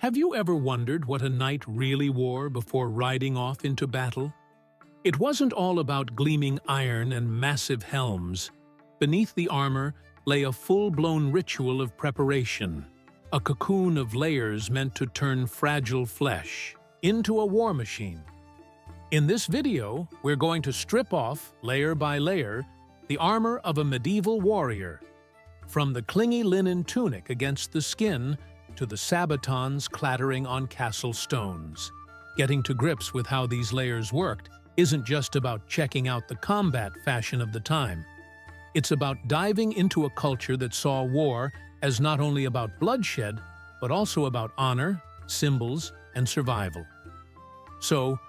Have you ever wondered what a knight really wore before riding off into battle? It wasn't all about gleaming iron and massive helms. Beneath the armor lay a full-blown ritual of preparation, a cocoon of layers meant to turn fragile flesh into a war machine. In this video, we're going to strip off, layer by layer, the armor of a medieval warrior, from the clingy linen tunic against the skin to the sabatons clattering on castle stones. Getting to grips with how these layers worked isn't just about checking out the combat fashion of the time. It's about diving into a culture that saw war as not only about bloodshed, but also about honor, symbols, and survival. So,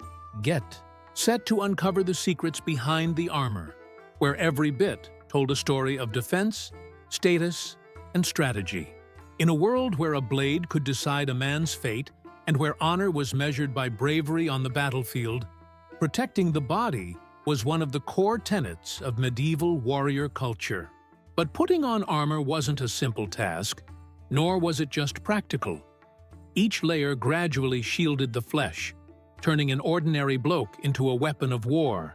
get set to uncover the secrets behind the armor, where every bit told a story of defense, status, and strategy. In a world where a blade could decide a man's fate and where honor was measured by bravery on the battlefield, protecting the body was one of the core tenets of medieval warrior culture. But putting on armor wasn't a simple task, nor was it just practical. Each layer gradually shielded the flesh, turning an ordinary bloke into a weapon of war,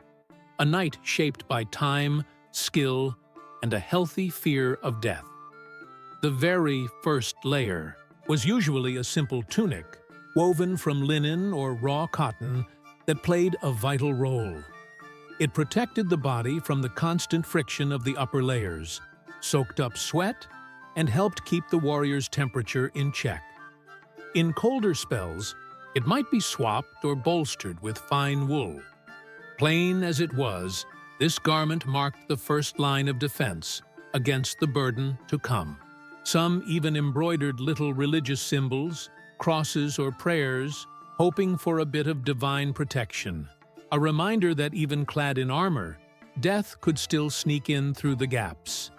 a knight shaped by time, skill, and a healthy fear of death. The very first layer was usually a simple tunic, woven from linen or raw cotton that played a vital role. It protected the body from the constant friction of the upper layers, soaked up sweat, and helped keep the warrior's temperature in check. In colder spells, it might be swapped or bolstered with fine wool. Plain as it was, this garment marked the first line of defense against the burden to come. Some even embroidered little religious symbols, crosses or prayers, hoping for a bit of divine protection. A reminder that even clad in armor, death could still sneak in through the gaps.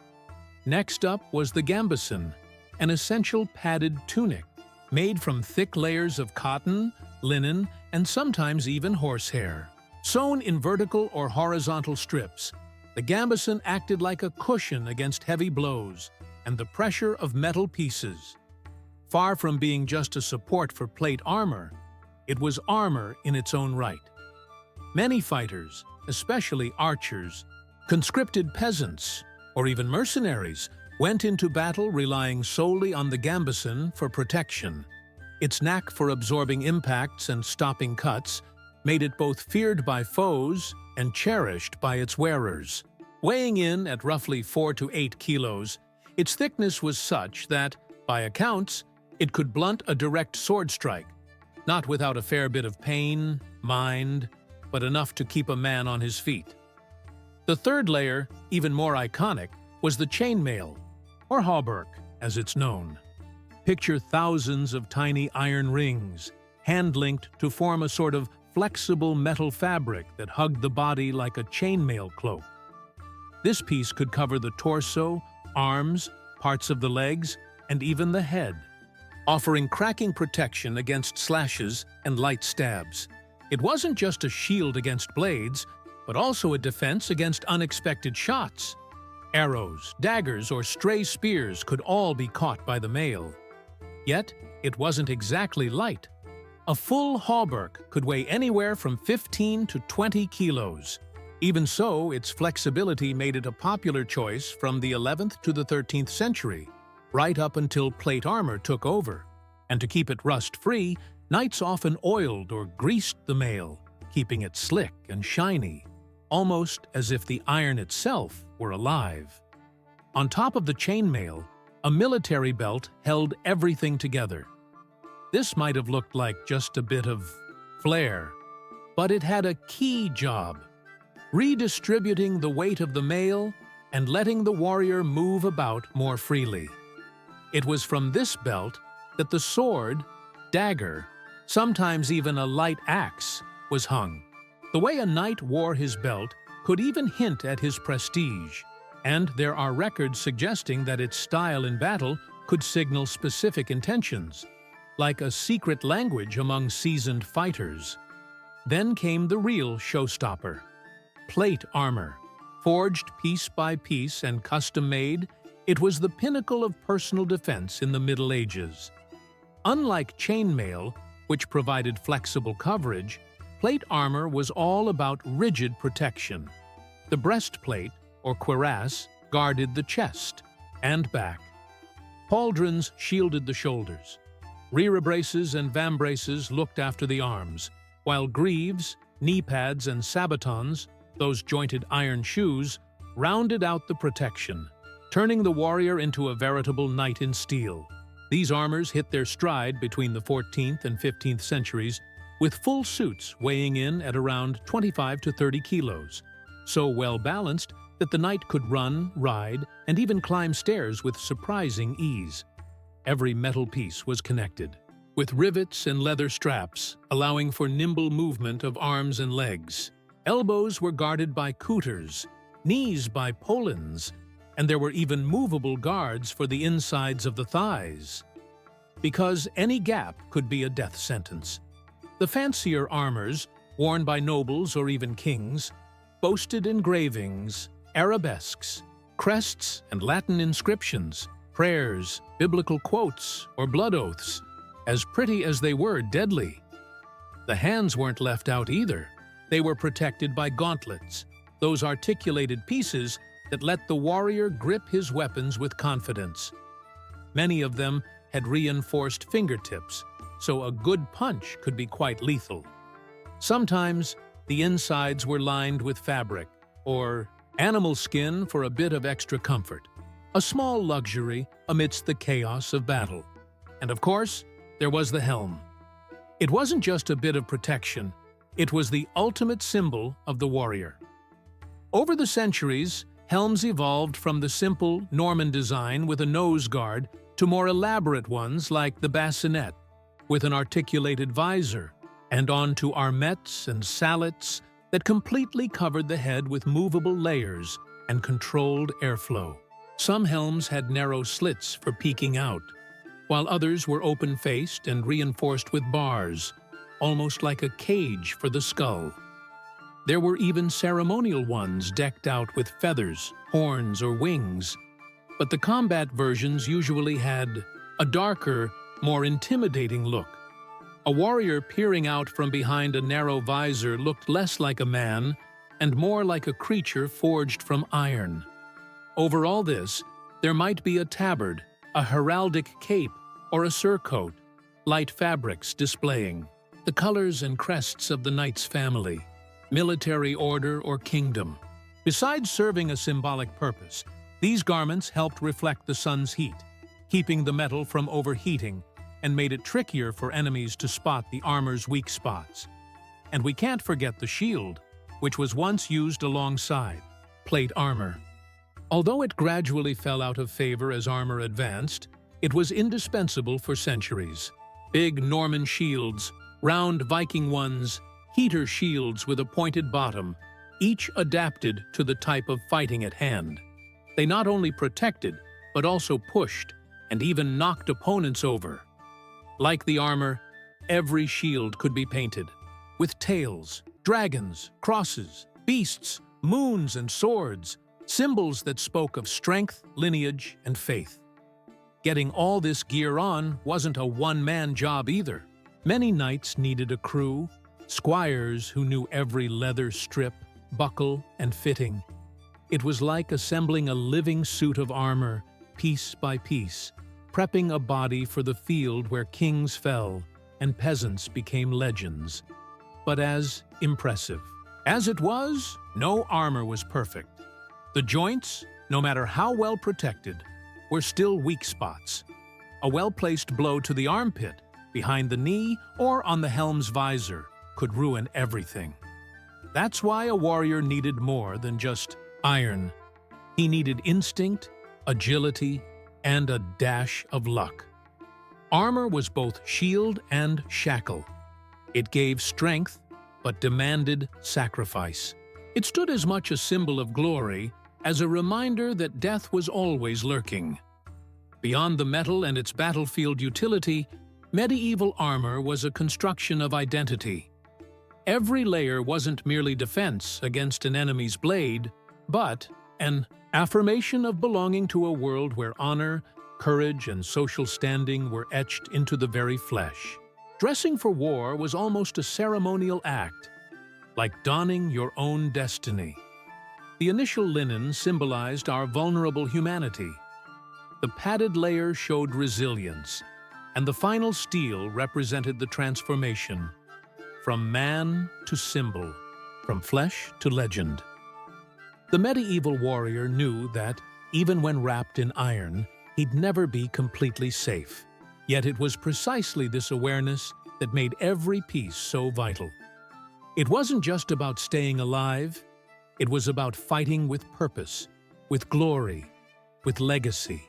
Next up was the gambeson, an essential padded tunic, made from thick layers of cotton, linen, and sometimes even horsehair. Sewn in vertical or horizontal strips, the gambeson acted like a cushion against heavy blows and the pressure of metal pieces. Far from being just a support for plate armor, it was armor in its own right. Many fighters, especially archers, conscripted peasants, or even mercenaries, went into battle relying solely on the gambeson for protection. Its knack for absorbing impacts and stopping cuts made it both feared by foes and cherished by its wearers. Weighing in at roughly 4 to 8 kilos, its thickness was such that, by accounts, it could blunt a direct sword strike, not without a fair bit of pain, mind, but enough to keep a man on his feet. The third layer, even more iconic, was the chainmail, or hauberk, as it's known. Picture thousands of tiny iron rings, hand-linked to form a sort of flexible metal fabric that hugged the body like a chainmail cloak. This piece could cover the torso, arms, parts of the legs, and even the head, offering cracking protection against slashes and light stabs. It wasn't just a shield against blades, but also a defense against unexpected shots. Arrows, daggers, or stray spears could all be caught by the mail. Yet, it wasn't exactly light. A full hauberk could weigh anywhere from 15 to 20 kilos. Even so, its flexibility made it a popular choice from the 11th to the 13th century, right up until plate armor took over. And to keep it rust-free, knights often oiled or greased the mail, keeping it slick and shiny, almost as if the iron itself were alive. On top of the chainmail, a military belt held everything together. This might have looked like just a bit of flair, but it had a key job: redistributing the weight of the mail and letting the warrior move about more freely. It was from this belt that the sword, dagger, sometimes even a light axe, was hung. The way a knight wore his belt could even hint at his prestige, and there are records suggesting that its style in battle could signal specific intentions, like a secret language among seasoned fighters. Then came the real showstopper: plate armor. Forged piece by piece and custom-made, it was the pinnacle of personal defense in the Middle Ages. Unlike chainmail, which provided flexible coverage, plate armor was all about rigid protection. The breastplate, or cuirass, guarded the chest and back. Pauldrons shielded the shoulders. Rear braces and vambraces looked after the arms, while greaves, knee pads, and sabatons, those jointed iron shoes, rounded out the protection, turning the warrior into a veritable knight in steel. These armors hit their stride between the 14th and 15th centuries, with full suits weighing in at around 25 to 30 kilos, so well balanced that the knight could run, ride, and even climb stairs with surprising ease. Every metal piece was connected, with rivets and leather straps, allowing for nimble movement of arms and legs. Elbows were guarded by couters, knees by polans, and there were even movable guards for the insides of the thighs, because any gap could be a death sentence. The fancier armors, worn by nobles or even kings, boasted engravings, arabesques, crests, and Latin inscriptions, prayers, biblical quotes, or blood oaths, as pretty as they were deadly. The hands weren't left out either. They were protected by gauntlets, those articulated pieces that let the warrior grip his weapons with confidence. Many of them had reinforced fingertips, so a good punch could be quite lethal. Sometimes, the insides were lined with fabric, or animal skin for a bit of extra comfort, a small luxury amidst the chaos of battle. And of course, there was the helm. It wasn't just a bit of protection, it was the ultimate symbol of the warrior. Over the centuries, helms evolved from the simple Norman design with a nose guard to more elaborate ones like the bassinet, with an articulated visor, and on to armets and sallets that completely covered the head with movable layers and controlled airflow. Some helms had narrow slits for peeking out, while others were open-faced and reinforced with bars, almost like a cage for the skull. There were even ceremonial ones decked out with feathers, horns, or wings, but the combat versions usually had a darker, more intimidating look. A warrior peering out from behind a narrow visor looked less like a man and more like a creature forged from iron. Over all this, there might be a tabard, a heraldic cape, or a surcoat, light fabrics displaying the colors and crests of the knight's family, military order, or kingdom. Besides serving a symbolic purpose, these garments helped reflect the sun's heat, keeping the metal from overheating, and made it trickier for enemies to spot the armor's weak spots. And we can't forget the shield, which was once used alongside plate armor. Although it gradually fell out of favor as armor advanced, it was indispensable for centuries. Big Norman shields, round Viking ones, heater shields with a pointed bottom, each adapted to the type of fighting at hand. They not only protected, but also pushed, and even knocked opponents over. Like the armor, every shield could be painted, with tails, dragons, crosses, beasts, moons, and swords, symbols that spoke of strength, lineage, and faith. Getting all this gear on wasn't a one-man job either. Many knights needed a crew, squires who knew every leather strip, buckle, and fitting. It was like assembling a living suit of armor, piece by piece, prepping a body for the field where kings fell and peasants became legends. But as impressive as it was, no armor was perfect. The joints, no matter how well protected, were still weak spots. A well-placed blow to the armpit, behind the knee, or on the helm's visor could ruin everything. That's why a warrior needed more than just iron. He needed instinct, agility, and a dash of luck. Armor was both shield and shackle. It gave strength, but demanded sacrifice. It stood as much a symbol of glory as a reminder that death was always lurking. Beyond the metal and its battlefield utility, medieval armor was a construction of identity. Every layer wasn't merely defense against an enemy's blade, but an affirmation of belonging to a world where honor, Courage and social standing were etched into the very flesh. Dressing for war was almost a ceremonial act, like donning your own destiny. The initial linen symbolized our vulnerable humanity. The padded layer showed resilience, and the final steel represented the transformation, from man to symbol, from flesh to legend. The medieval warrior knew that, even when wrapped in iron, he'd never be completely safe. Yet it was precisely this awareness that made every piece so vital. It wasn't just about staying alive, it was about fighting with purpose, with glory, with legacy.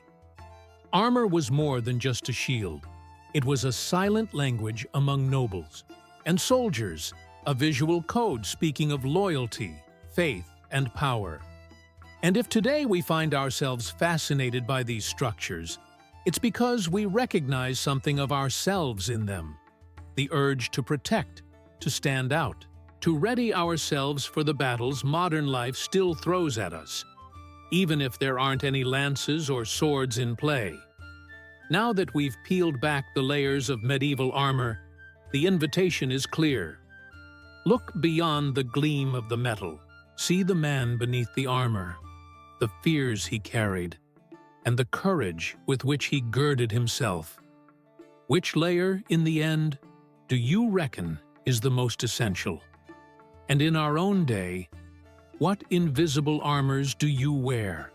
Armor was more than just a shield. It was a silent language among nobles and soldiers, a visual code speaking of loyalty, faith, and power. And if today we find ourselves fascinated by these structures, it's because we recognize something of ourselves in them. The urge to protect, to stand out, to ready ourselves for the battles modern life still throws at us, even if there aren't any lances or swords in play. Now that we've peeled back the layers of medieval armor, the invitation is clear. Look beyond the gleam of the metal. See the man beneath the armor, the fears he carried, and the courage with which he girded himself. Which layer, in the end, do you reckon is the most essential? And in our own day, what invisible armors do you wear?